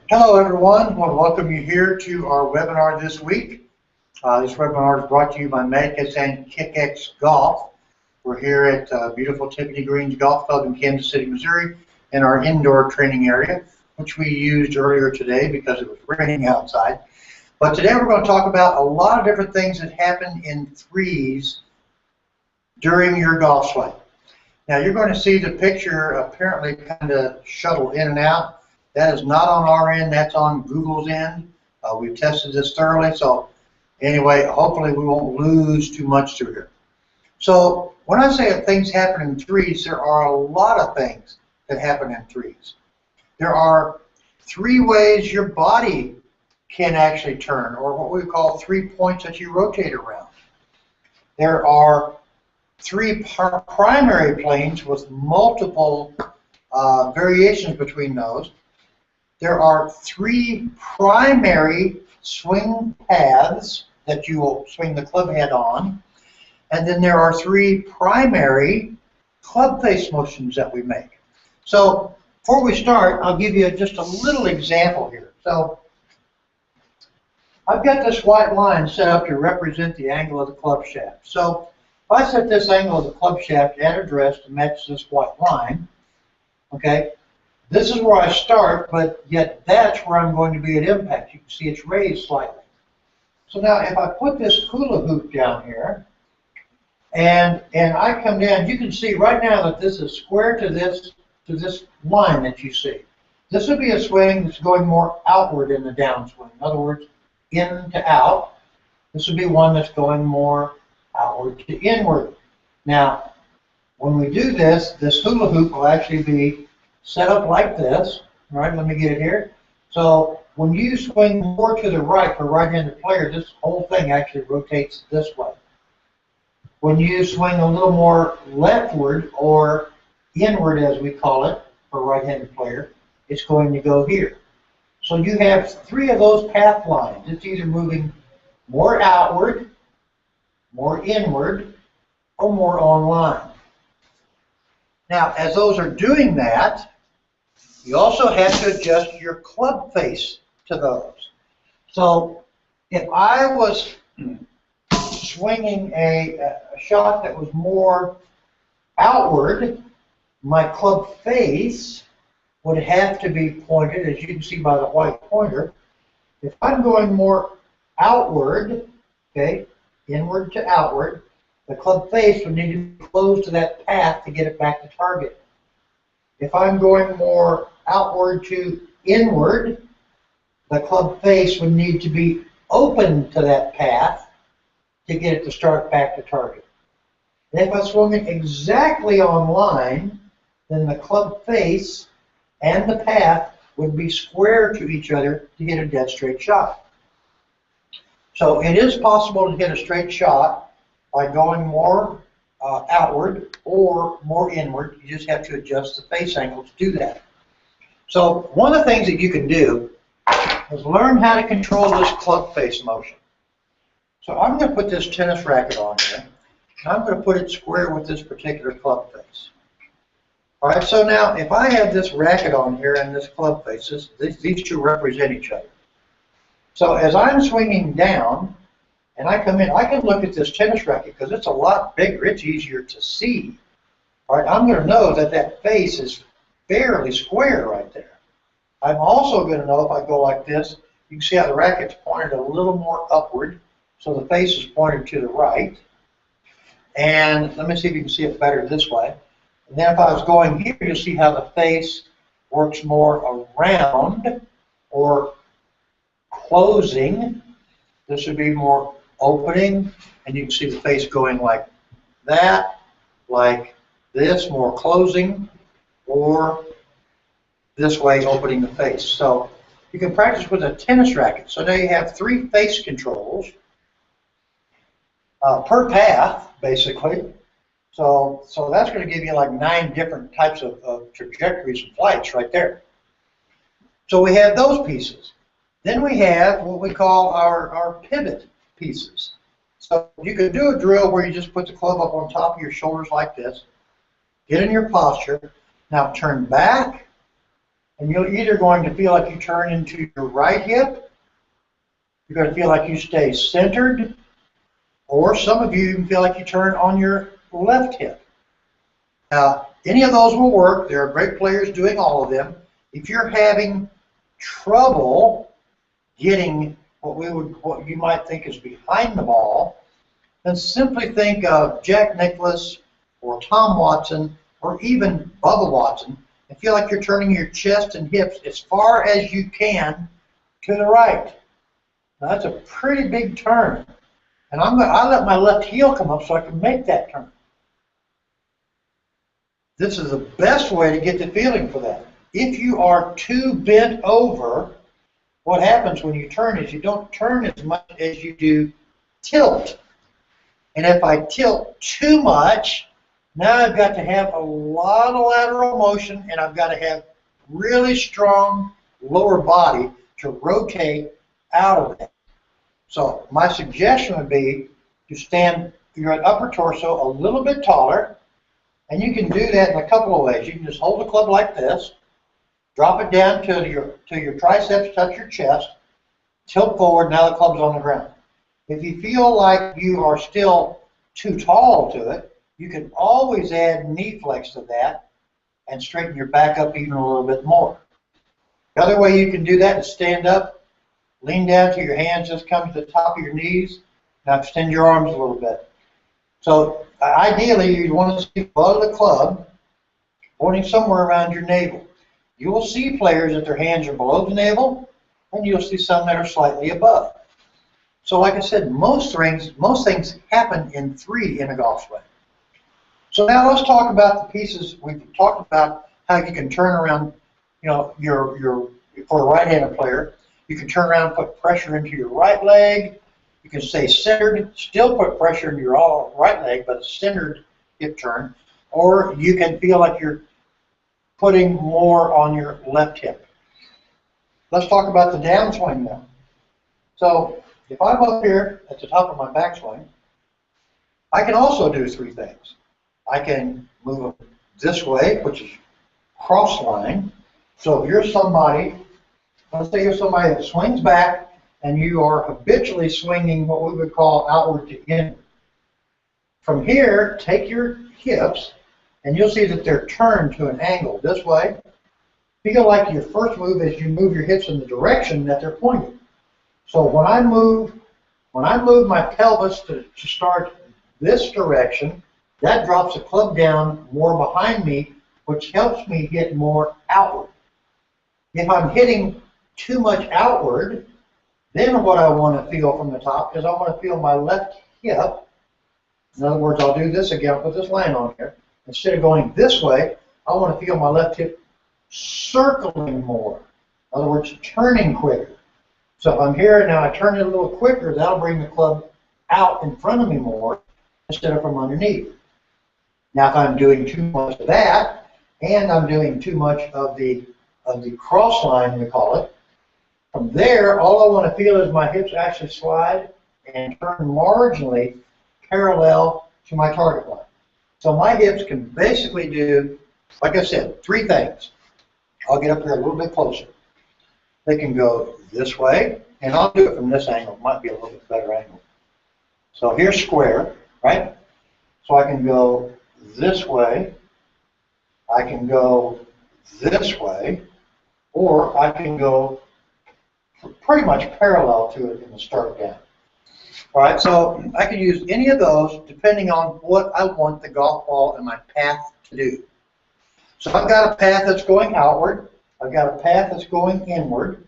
Hello everyone, I want to welcome you here to our webinar this week. This webinar is brought to you by Medicus and KickX Golf. We're here at beautiful Tiffany Greens Golf Club in Kansas City, Missouri in our indoor training area, which we used earlier today because it was raining outside. But today we're going to talk about a lot of different things that happen in threes during your golf swing. Now you're going to see the picture apparently kind of shuttle in and out. That is not on our end, that's on Google's end. We've tested this thoroughly, so anyway, hopefully we won't lose too much through here. So when I say that things happen in threes, there are a lot of things that happen in threes. There are three ways your body can actually turn, or what we call 3 points that you rotate around. There are three primary planes with multiple variations between those. There are three primary swing paths that you will swing the club head on, and then there are three primary club face motions that we make. So before we start, I'll give you just a little example here. So I've got this white line set up to represent the angle of the club shaft. So if I set this angle of the club shaft at address to match this white line, okay, this is where I start, but yet that's where I'm going to be at impact. You can see it's raised slightly. So now if I put this hula hoop down here, and I come down, you can see right now that this is square to this line that you see. This would be a swing that's going more outward in the downswing. In other words, in to out. This would be one that's going more outward to inward. Now, when we do this, this hula hoop will actually be set up like this. All right, let me get it here. So when you swing more to the right for a right-handed player, this whole thing actually rotates this way. When you swing a little more leftward or inward, as we call it, for a right-handed player, it's going to go here. So you have three of those path lines. It's either moving more outward, more inward, or more on line. Now, as those are doing that, you also have to adjust your club face to those. So if I was swinging a shot that was more outward, my club face would have to be pointed, as you can see by the white pointer. If I'm going more outward, okay, inward to outward, the club face would need to be close to that path to get it back to target. If I'm going more outward to inward, the club face would need to be open to that path to get it to start back to target. And if I swung it exactly on line, then the club face and the path would be square to each other to get a dead straight shot. So it is possible to hit a straight shot by going more outward or more inward. You just have to adjust the face angle to do that. So one of the things that you can do is learn how to control this club face motion. So I'm going to put this tennis racket on here, and I'm going to put it square with this particular club face. All right, so now if I have this racket on here and this club face, these two represent each other. So as I'm swinging down, and I come in, I can look at this tennis racket because it's a lot bigger, it's easier to see. All right, I'm going to know that that face is fairly square right there. I'm also going to know if I go like this, you can see how the racket's pointed a little more upward, so the face is pointed to the right. And let me see if you can see it better this way. And then if I was going here, you'll see how the face works more around or closing. This would be more opening, and you can see the face going like that, like this, more closing, or this way, opening the face. So you can practice with a tennis racket. So now you have three face controls per path, basically. So that's going to give you like 9 different types of trajectories and flights right there. So we have those pieces. Then we have what we call our pivot pieces. So you could do a drill where you just put the club up on top of your shoulders like this, get in your posture, now turn back, And you're either going to feel like you turn into your right hip, you're going to feel like you stay centered, or some of you even feel like you turn on your left hip. Now, any of those will work. There are great players doing all of them. If you're having trouble getting what you might think is behind the ball, then simply think of Jack Nicklaus or Tom Watson or even Bubba Watson and feel like you're turning your chest and hips as far as you can to the right. Now, that's a pretty big turn. And I let my left heel come up so I can make that turn. This is the best way to get the feeling for that. If you are too bent over, what happens when you turn is you don't turn as much as you do tilt. And if I tilt too much, now I've got to have a lot of lateral motion, and I've got to have really strong lower body to rotate out of that. So my suggestion would be to stand your upper torso a little bit taller, and you can do that in a couple of ways. You can just hold the club like this, drop it down till your triceps touch your chest, tilt forward, now the club's on the ground. If you feel like you are still too tall to it, you can always add knee flex to that and straighten your back up even a little bit more. The other way you can do that is stand up, lean down to your hands, just come to the top of your knees. Now extend your arms a little bit. So ideally, you'd want to see the butt of the club pointing somewhere around your navel. You will see players that their hands are below the navel, and you'll see some that are slightly above. So like I said, most things happen in 3 in a golf swing. So now let's talk about the pieces. We've talked about how you can turn around, for a right-handed player, you can turn around and put pressure into your right leg. You can stay centered, still put pressure into your right leg, but a centered hip turn. Or you can feel like you're putting more on your left hip. Let's talk about the downswing now. So if I'm up here at the top of my backswing, I can also do 3 things. I can move this way, which is cross line. So if you're somebody, let's say you're somebody that swings back and you are habitually swinging what we would call outward to inward. From here, take your hips, and you'll see that they're turned to an angle this way. Feel like your first move is you move your hips in the direction that they're pointing. So when I move my pelvis to start this direction, that drops the club down more behind me, which helps me hit more outward. If I'm hitting too much outward, then what I want to feel from the top is I want to feel my left hip. In other words, I'll do this again, I'll put this line on here. Instead of going this way, I want to feel my left hip circling more. In other words, turning quicker. So if I'm here now, I turn it a little quicker, that'll bring the club out in front of me more instead of from underneath. Now if I'm doing too much of that, and I'm doing too much of the cross line, we call it, from there, all I want to feel is my hips actually slide and turn marginally parallel to my target line. So my hips can basically do, like I said, 3 things. I'll get up here a little bit closer. They can go this way, and I'll do it from this angle. It might be a little bit better angle. So here's square, right? So I can go this way, I can go this way, or I can go pretty much parallel to it in the start down. All right, so I can use any of those depending on what I want the golf ball and my path to do. So I've got a path that's going outward, I've got a path that's going inward,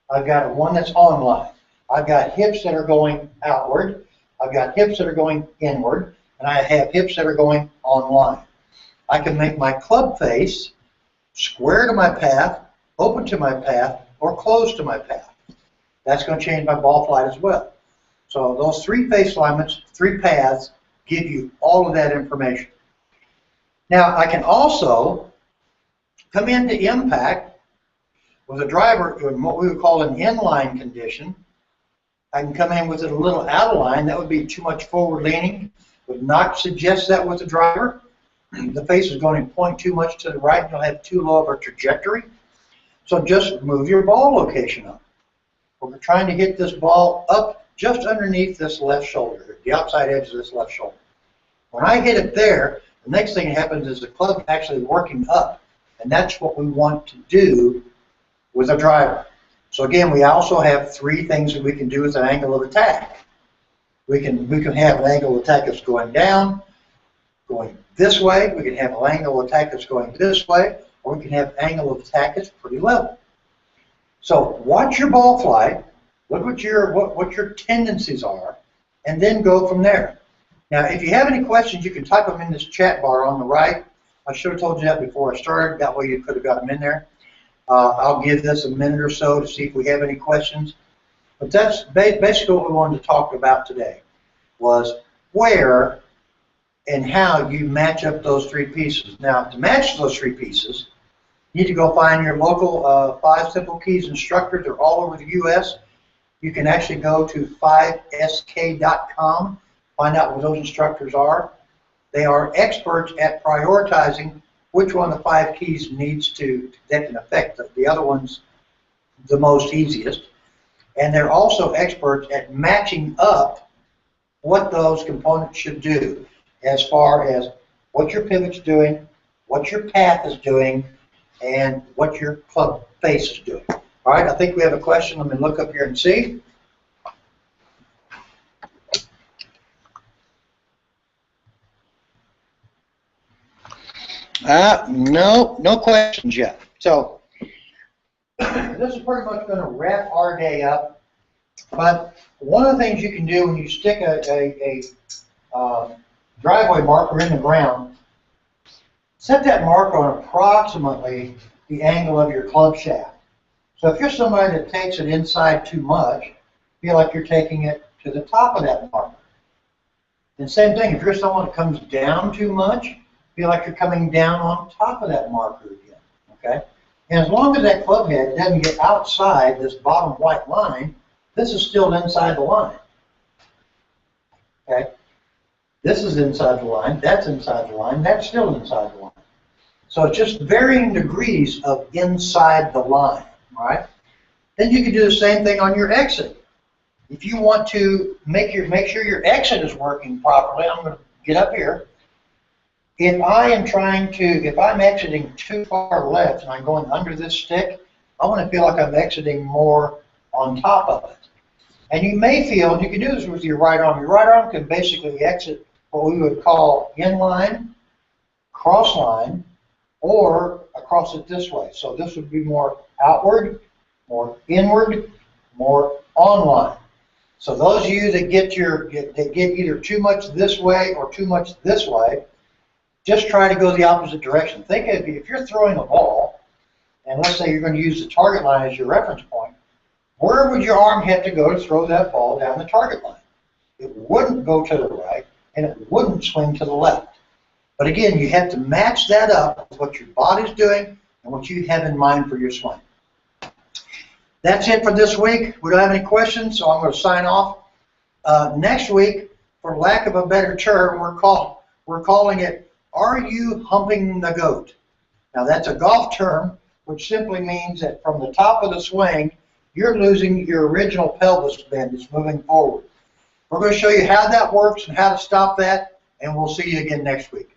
I've got one that's on line. I've got hips that are going outward, I've got hips that are going inward, and I have hips that are going on line. I can make my club face square to my path, open to my path, or close to my path. That's going to change my ball flight as well. So those 3 face alignments, 3 paths, give you all of that information. Now I can also come into impact with a driver in what we would call an inline condition. I can come in with it a little out of line. That would be too much forward leaning. Would not suggest that with the driver. The face is going to point too much to the right, and you'll have too low of a trajectory. So just move your ball location up. We're trying to get this ball up just underneath this left shoulder, the outside edge of this left shoulder. When I hit it there, the next thing that happens is the club actually working up, and that's what we want to do with a driver. So again, we also have three things that we can do with an angle of attack. We can have an angle of attack that's going down, going this way. We can have an angle of attack that's going this way, or we can have an angle of attack that's pretty level. So watch your ball flight, look what your tendencies are, and then go from there. Now, if you have any questions, you can type them in this chat bar on the right. I should have told you that before I started. That way you could have got them in there. I'll give this a minute or so to see if we have any questions. But that's basically what we wanted to talk about today, was where and how you match up those three pieces. Now, to match those three pieces, you need to go find your local 5 Simple Keys instructor. They're all over the U.S. You can actually go to 5sk.com, find out what those instructors are. They are experts at prioritizing which one of the 5 keys needs that can affect the other ones the most easiest. And they're also experts at matching up what those components should do as far as what your pivot's doing, what your path is doing, and what your club face is doing. All right, I think we have a question. Let me look up here and see. No questions yet. So this is pretty much going to wrap our day up. But one of the things you can do when you stick a driveway marker in the ground, set that marker on approximately the angle of your club shaft. So if you're somebody that takes it inside too much, feel like you're taking it to the top of that marker. And same thing, if you're someone that comes down too much, feel like you're coming down on top of that marker again. Okay? And as long as that club head doesn't get outside this bottom white line, this is still inside the line. Okay? This is inside the line, that's inside the line, that's still inside the line. So it's just varying degrees of inside the line, right? Then you can do the same thing on your exit. If you want to make sure your exit is working properly, I'm going to get up here. If I'm exiting too far left and I'm going under this stick, I want to feel like I'm exiting more on top of it. And you may feel, and you can do this with your right arm. Your right arm can basically exit what we would call inline, cross line, or across it this way. So this would be more outward, more inward, more online. So those of you that get either too much this way or too much this way, just try to go the opposite direction. Think of if you're throwing a ball, and let's say you're going to use the target line as your reference point, where would your arm have to go to throw that ball down the target line? It wouldn't go to the right, and it wouldn't swing to the left. But again, you have to match that up with what your body's doing and what you have in mind for your swing. That's it for this week. We don't have any questions, so I'm going to sign off. Next week, for lack of a better term, we're calling it, "Are you humping the goat?" Now that's a golf term, which simply means that from the top of the swing, you're losing your original pelvis bend. It's moving forward. We're going to show you how that works and how to stop that, and we'll see you again next week.